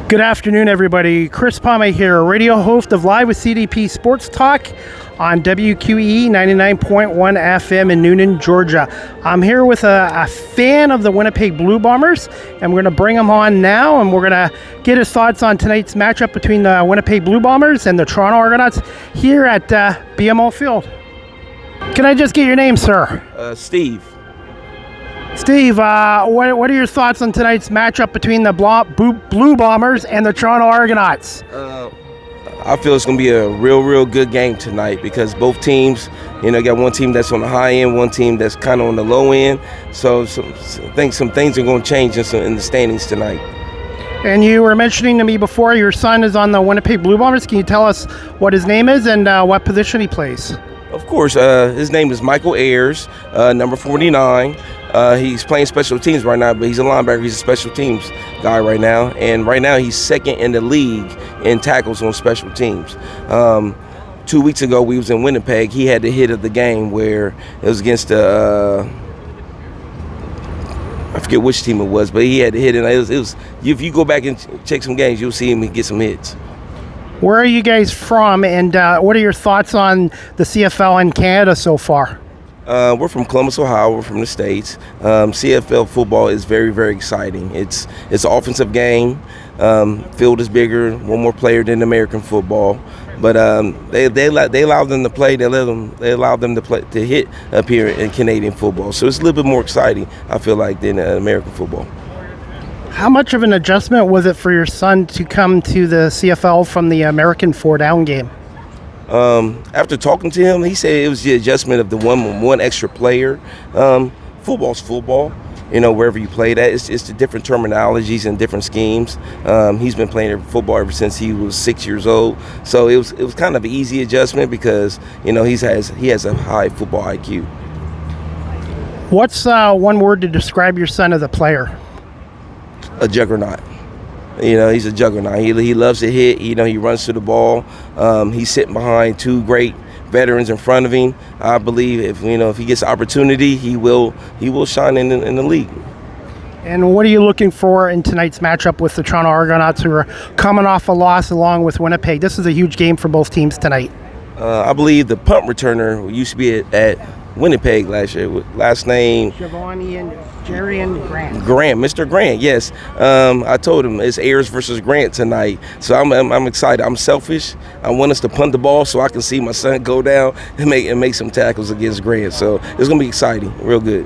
Good afternoon, everybody. Chris Palme here, radio host of Live with CDP Sports Talk on WQE 99.1 FM in Noonan, Georgia. I'm here with a fan of the Winnipeg Blue Bombers, and we're going to bring him on now, and we're going to get his thoughts on tonight's matchup between the Winnipeg Blue Bombers and the Toronto Argonauts here at BMO Field. Can I just get your name, sir? Steve. Steve, what are your thoughts on tonight's matchup between the Blue Bombers and the Toronto Argonauts? I feel it's going to be a real good game tonight because both teams, got one team that's on the high end, one team that's kind of on the low end. So I think some things are going to change in the standings tonight. And you were mentioning to me before your son is on the Winnipeg Blue Bombers. Can you tell us what his name is and what position he plays? Of course, his name is Michael Ayers, number 49. He's playing special teams right now, but he's a linebacker. He's a special teams guy right now. And right now he's second in the league in tackles on special teams. 2 weeks ago we was in Winnipeg. He had the hit of the game where it was against I forget which team it was, but he had the hit. And it was if you go back and check some games, you'll see him get some hits. Where are you guys from, and what are your thoughts on the CFL in Canada so far? We're from Columbus, Ohio. We're from the States. CFL football is very exciting. It's an offensive game. Field is bigger, one more player than American football. But they allow them to play. They allow them to play to hit up here in Canadian football. So it's a little bit more exciting, I feel like, than American football. How much of an adjustment was it for your son to come to the CFL from the American four-down game? After talking to him, he said it was the adjustment of the one extra player. Football's football, wherever you play that. It's the different terminologies and different schemes. He's been playing football ever since he was 6 years old. So it was kind of an easy adjustment because, he has a high football IQ. What's one word to describe your son as a player? A juggernaut. He's a juggernaut. He loves to hit. He runs to the ball. He's sitting behind two great veterans in front of him. I believe if he gets the opportunity, he will shine in the league. And what are you looking for in tonight's matchup with the Toronto Argonauts, who are coming off a loss along with Winnipeg? This is a huge game for both teams tonight. I believe the punt returner used to be at Winnipeg last year. Last name? Giovanni and Jerry and Grant. Mr. Grant, yes. I told him it's Ayers versus Grant tonight. So I'm excited. I'm selfish. I want us to punt the ball so I can see my son go down and make some tackles against Grant. So it's going to be exciting, real good.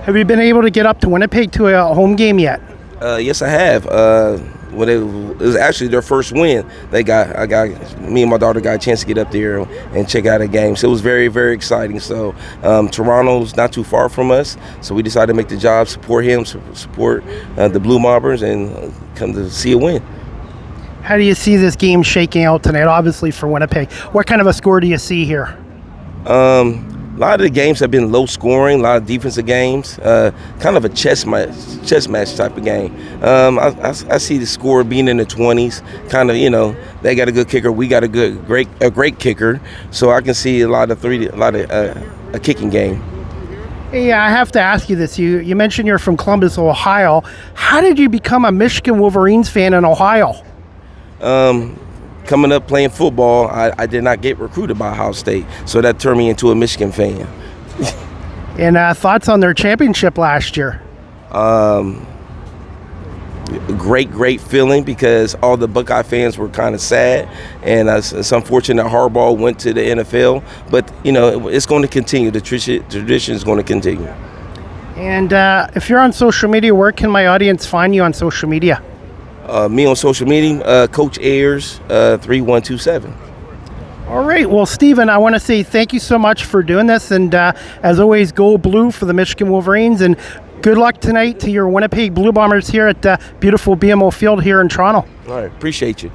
Have you been able to get up to Winnipeg to a home game yet? Yes, I have. When it was actually their first win, me and my daughter got a chance to get up there and check out a game. So it was very exciting. So Toronto's not too far from us, so we decided to make the job, support him, support the Blue Bombers, and come to see a win. How do you see this game shaking out tonight? Obviously for Winnipeg, what kind of a score do you see here? A lot of the games have been low scoring, a lot of defensive games, kind of a chess match type of game. I see the score being in the 20s. Kind of, they got a good kicker, we got a great kicker, so I can see a kicking game. Yeah, I have to ask you this. You mentioned you're from Columbus, Ohio. How did you become a Michigan Wolverines fan in Ohio? Coming up playing football, I did not get recruited by Ohio State, so that turned me into a Michigan fan. And thoughts on their championship last year? Great feeling because all the Buckeye fans were kind of sad, and it's unfortunate that Harbaugh went to the NFL, but it's going to continue. The tradition is going to continue. And if you're on social media, where can my audience find you on social media? Me on social media, Coach Ayers 3127. All right. Well, Stephen, I want to say thank you so much for doing this. And as always, go blue for the Michigan Wolverines. And good luck tonight to your Winnipeg Blue Bombers here at beautiful BMO Field here in Toronto. All right. Appreciate you.